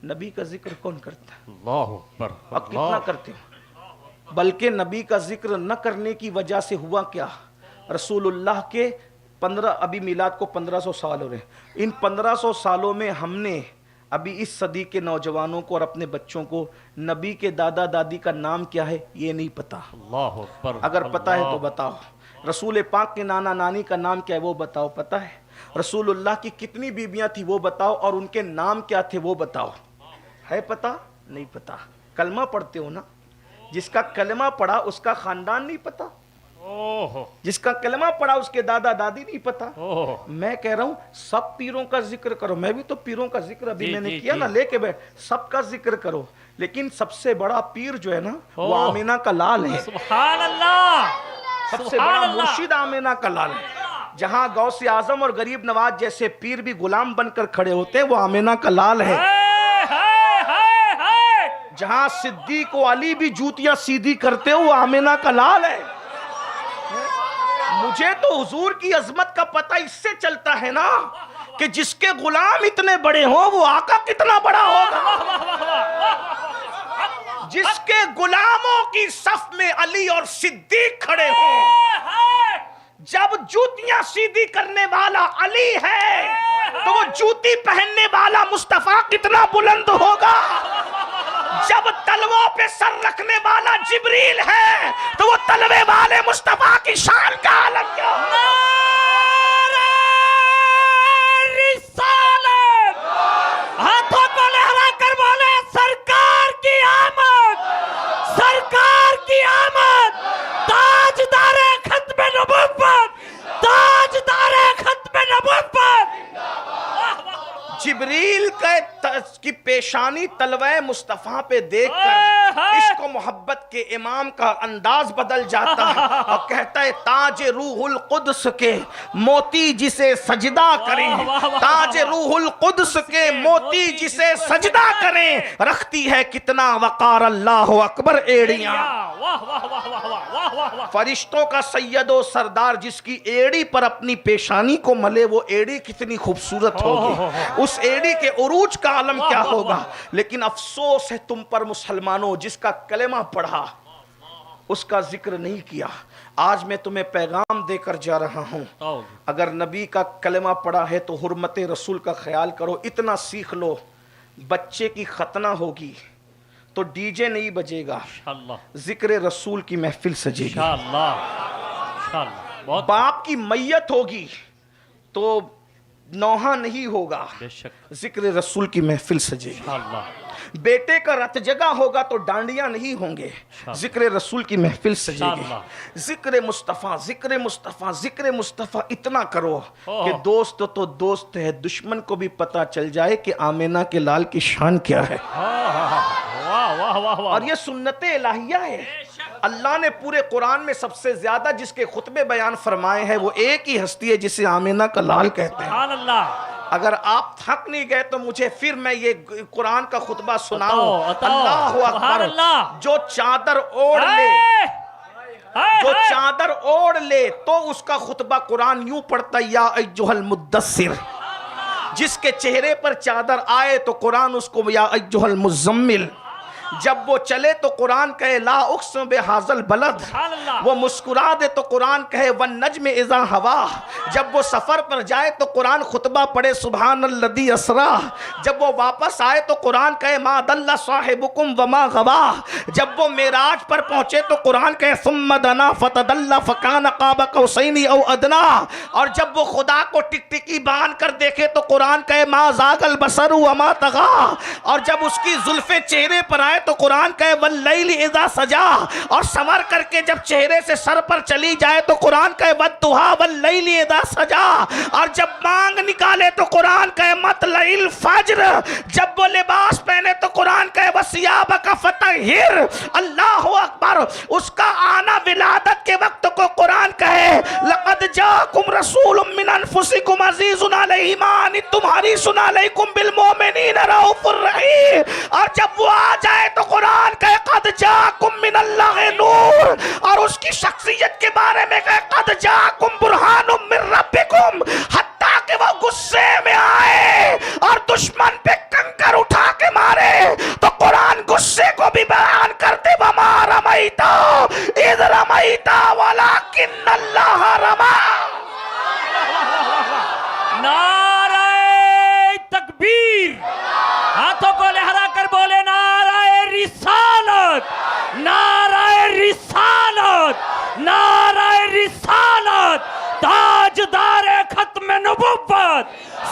नबी का जिक्र कौन करता है? अल्लाह अकबर, अब कितना करते हो? बल्कि नबी का जिक्र न करने की वजह से हुआ क्या, रसूलुल्लाह के 15 अभी मिलाद को 1500 साल हो रहे हैं। इन 1500 सालों में हमने अभी इस सदी के नौजवानों को और अपने बच्चों को नबी के दादा दादी का नाम क्या है ये नहीं पता। अल्लाह अकबर, अगर पता है तो बताओ। रसूल पाक के नाना नानी का नाम क्या है वो बताओ, पता है? रसूलुल्लाह की कितनी बीबियां थी वो बताओ, और उनके नाम क्या थे वो बताओ, है पता? नहीं पता। कलमा पढ़ते हो ना, जिसका कलमा पढ़ा उसका खानदान नहीं पता, जिसका कलमा पढ़ा उसके दादा दादी नहीं पता। मैं कह रहा हूं सब पीरों का जिक्र करो, मैं भी तो पीरों का जिक्र अभी मैंने किया ना, लेके बैठ, सबका जिक्र करो, लेकिन सबसे बड़ा पीर जो है ना वो आमिना का लाल है। सुभान अल्लाह, सबसे बड़ा मुर्शिद आमिना का लाल है। जहां गौसे आजम और गरीब नवाज जैसे पीर भी गुलाम बनकर खड़े होते हैं वो आमिना का लाल है। जहां सिद्दीक को अली भी जूतियां सीधी करते हो वो आमिना का लाल है। मुझे तो हुजूर की अजमत का पता इससे चलता है ना कि जिसके गुलाम इतने बड़े हो वो आका कितना बड़ा होगा। जिसके गुलामों की सफ में अली और सिद्दीक खड़े हो, जब जूतियां सीधी करने वाला अली है तो वो जूती पहनने वाला मुस्तफा कितना बुलंद होगा। जब तलवों पे सर रखने वाला जिब्रील है तो वो तलवे वाले मुस्तफा की शान का आलम क्या होगा। हाथों को लहरा कर बोले सरकार की आमद, सरकार की आमद, ताजदारे खत्म नबुव्वत, ताजदारे खत्म नबुव्वत। जिब्रील की पेशानी तलवे मुस्तफा पे देखकर इश्क और मोहब्बत के इमाम का अंदाज बदल जाता है और कहता है ताज रूहुल कुद्स के मोती जिसे सजदा करें, ताज रूहुल कुद्स के मोती जिसे सजदा करें, रखती है कितना वकार अल्लाह अकबर एड़ियां। फरिश्तों का सैयदो सरदार जिसकी एड़ी पर अपनी पेशानी को मले वो एड़ी कितनी खूबसूरत होगी, उस एड़ी के उरूज का आलम क्या होगा। लेकिन अफसोस है तुम पर मुसलमानों, जिसका कलेमा पढ़ा उसका जिक्र नहीं किया। आज मैं तुम्हें पैगाम देकर जा रहा हूं, अगर नबी का कलेमा पढ़ा है तो हुर्मत रसूल का ख्याल करो। इतना सीख लो, बच्चे की खतना होगी तो डीजे नहीं बजेगा, जिक्र रसूल की महफिल सजेगी। बाप की मैयत होगी तो नौहा नहीं होगा, जिक्र रसूल की महफिल सजेगी। बेटे का रथ जगह होगा तो डांडियां नहीं होंगे, जिक्र रसूल की महफिल सजेगी। जिक्र मुस्तफ़ा, जिक्र मुस्तफ़ा, जिक्र मुस्तफ़ा इतना करो कि दोस्त तो दोस्त है, दुश्मन को भी पता चल जाए कि आमिना के लाल की शान क्या है। और ये सुन्नते इलाहिया है। अल्लाह ने पूरे कुरान में सबसे ज्यादा जिसके खुतबे बयान फरमाए हैं वो एक ही हस्ती है जिसे आमिना का लाल कहते हैं। अगर आप थक नहीं गए तो मुझे फिर मैं ये कुरान का खुतबा सुनाऊं। अल्लाह अकबर। जो चादर ओढ़ ले, जो चादर ओढ़ ले तो उसका खुतबा कुरान यूं पढ़ता या अय्युहल मुद्दस्सिर। जिसके चेहरे पर चादर आए तो कुरान उसको या अय्युहल मुज़म्मिल। जब वो चले तो कुरान कहे ला उक़्सिमु बिहाज़ल बलद। वो मुस्कुरा दे तो कुरान कहे वन नज्म इज़ा हवा। जब वो सफ़र पर जाए तो कुरान खुतबा पढ़े सुब्हानल्लज़ी अस्रा। जब वो वापस आए तो कुरान कहे मा दल्ला साहिबुकुम वमा गवा। जब वो मेराज पर पहुंचे तो कुरान कहे सुम्मा दना फतदल्ला फकान क़ाब क़ौसैनी औ अदना। और जब वो खुदा को टिकटिकी बांध कर देखे तो कुरान कहे मा ज़ागल बसरु वमा तगा। और जब उसकी जुल्फ़ें चेहरे पर आए तो कुरान कहे वल्लैली इज़ा सजा। और संवर करके जब चेहरे से सर पर चली जाए तो कुरान कहे वद्दुहा वल्लैली इज़ा सजा। और जब मांग निकाले तो कुरान कहे मतलइल फज्र। जब वो लिबास पहने तो कुरान कहे वसियाबका फतहिर। अल्लाहु अकबर। उसका आना विलादत के वक्त को कुरान कहे लक़द जाकुम रसूलुम मिन अनफुसिकुम अज़ीज़ुन अलैहि मा अनित्तुम हरीसुन अलैकुम बिल मोमिनीन रऊफ़ुर रहीम। और जब वो आ जाए तो कुरान कहे क़द जाकुम मिनल्लाहि नूर। और उसकी शख्सियत के बारे में कहे क़द जाकुम बुरहानुम मिन रब्बिकुम। हत्ता कि वो गुस्से में आए और दुश्मन पे कंकर उठा के मारे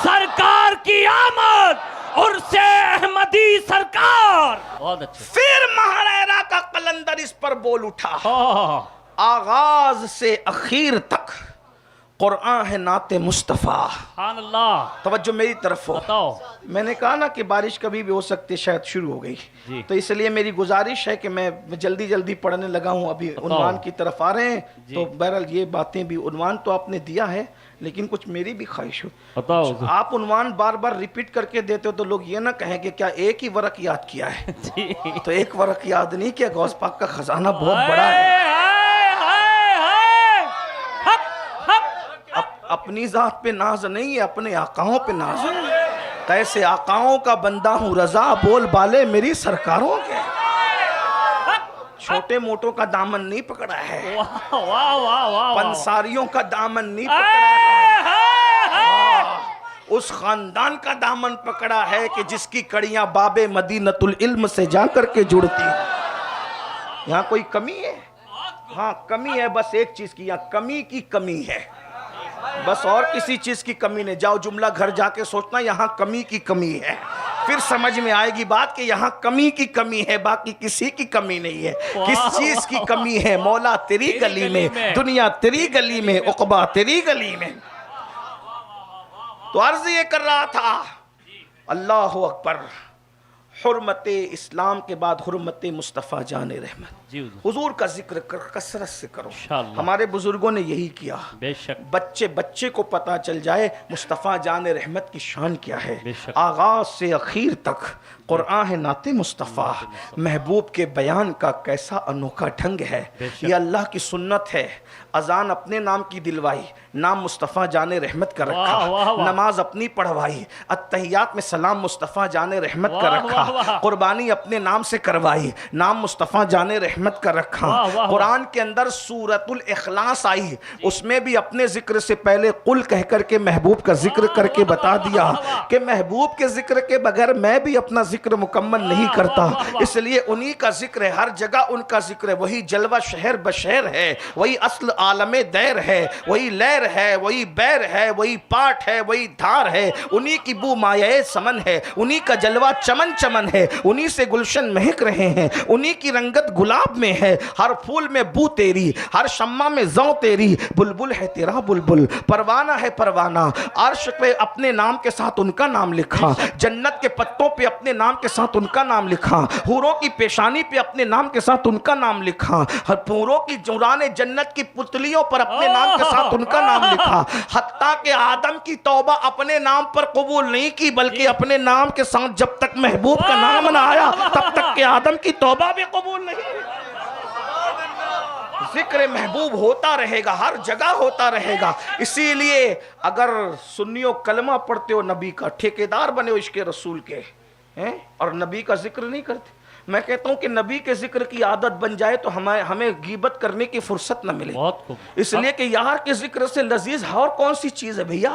सरकार की आमद और से अहमदी सरकार। बहुत अच्छे। फिर महाराणा का कलंदर इस पर बोल उठा, हाँ, आगाज से आखिर तक कुरान है नाते मुस्तफ़ा। सुभान अल्लाह। तवज्जो मेरी तरफ हो। बताओ। मैंने कहा ना कि बारिश कभी भी हो सकती है, शायद शुरू हो गई, जी। तो इसलिए मेरी गुजारिश है कि मैं जल्दी जल्दी पढ़ने लगा हूँ। अभी उन्वान की तरफ आ रहे हैं, तो बहरहाल ये बातें भी, उन्वान तो आपने दिया है लेकिन कुछ मेरी भी ख्वाहिश हो। बताओ। आप उन्वान बार बार रिपीट करके देते हो तो लोग ये ना कहें कि क्या एक ही वरक याद किया है। तो एक वरक याद नहीं किया, गौस पाक का खजाना बहुत बड़ा है। अपनी जात पे नाज नहीं है, अपने आकाओं पे नाज है। कैसे आकाओं का बंदा हूँ रजा, बोल बाले मेरी सरकारों के। छोटे मोटों का दामन नहीं पकड़ा है, वाह वाह वाह वाह। पंसारियों का दामन नहीं पकड़ा है, उस खानदान का दामन पकड़ा है कि जिसकी कड़ियां बाबे मदीनतुल इल्म से जाकर के जुड़ती है। यहाँ कोई कमी है? हाँ कमी है, बस एक चीज की, यहाँ कमी की कमी है, बस और किसी चीज की कमी नहीं। जाओ जुमला घर जाके सोचना, यहाँ कमी की कमी है, फिर समझ में आएगी बात कि यहाँ कमी की कमी है, बाकी किसी की कमी नहीं है। किस चीज की कमी है? मौला तेरी गली में, दुनिया तेरी गली में, उक़बा तेरी गली में। तो अर्ज ये कर रहा था, अल्लाह अकबर, हुर्मत इस्लाम के बाद हुर्मत मुस्तफ़ा जान रहमत, हुजूर का जिक्र कसरत से करो। हमारे बुजुर्गों ने यही किया। बेशक। बच्चे बच्चे को पता चल जाए मुस्तफ़ा जान रहमत की शान क्या है। आगाज से आखिर तक कुरान है नाते मुस्तफ़ा, महबूब के बयान का कैसा अनोखा ढंग है। ये अल्लाह की सुन्नत है। अजान अपने नाम की दिलवाई, नाम मुस्तफ़ा जाने रहमत का रखा। नमाज अपनी पढ़वाई, अत्तहियात में सलाम मुस्तफ़ा जाने रहमत का रखा। कुर्बानी अपने नाम से करवाई, नाम मुस्तफ़ा जाने रहमत का रखा। कुरान के अंदर सूरतुल इखलास आई, उसमें भी अपने जिक्र से पहले कुल कह करके महबूब का जिक्र करके बता दिया कि महबूब के जिक्र के बगैर मैं भी अपना जिक्र मुकम्मल नहीं करता, इसलिए उन्हीं का जिक्र है, हर जगह उनका जिक्र है। वही जलवा शहर बशहर है, वही असल आलमे दैर है, वही लहर है, वही बैर है, वही पाठ है, वही धार है। उन्हीं की बू माये समन है, उन्हीं का जलवा चमन चमन है, उन्हीं से गुलशन महक रहे हैं, उन्हीं की रंगत गुलाब में है। हर फूल में बू तेरी, हर शम्मा में जौ तेरी, बुलबुल है तेरा बुलबुल, परवाना है परवाना। अर्श पे अपने नाम के साथ उनका नाम लिखा, जन्नत के पत्तों पे अपने नाम के साथ उनका नाम लिखा, हूरों की पेशानी पे अपने नाम के साथ उनका नाम लिखा, हर हूरों की जुराने जन्नत की पुतलियों पर अपने नाम के साथ उनका नाम लिखा। हत्ता के आदम की तौबा अपने नाम पर कबूल नहीं की, बल्कि अपने नाम के साथ जब तक महबूब का नाम ना आया तब तक के आदम की तौबा भी कबूल नहीं। जिक्र महबूब होता रहेगा, हर जगह होता रहेगा। इसीलिए अगर सुन्नियों कलमा पढ़ते हो, नबी का ठेकेदार बने हो इश्क़ रसूल के हैं, और नबी का जिक्र नहीं करते, मैं कहता हूं कि नबी के जिक्र की आदत बन जाए तो हमें गीबत करने की फुर्सत न मिले। इसलिए कि यार के जिक्र से लजीज और कौन सी चीज है भैया,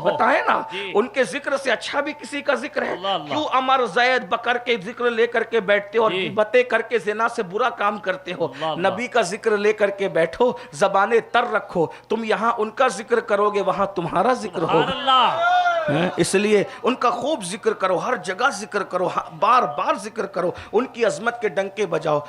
बताए ना। उनके जिक्र से अच्छा भी किसी का जिक्र है? क्यों अमर जैद बकर के जिक्र लेकर के बैठते हो और गीबतें करके जिना से बुरा काम करते हो? नबी का जिक्र लेकर के बैठो, जबाने तर रखो। तुम यहाँ उनका जिक्र करोगे, वहां तुम्हारा जिक्र होगा। इसलिए उनका खूब जिक्र करो, हर जगह जिक्र करो, बार बार जिक्र करो, उनकी अजमत के डंके बजाओ।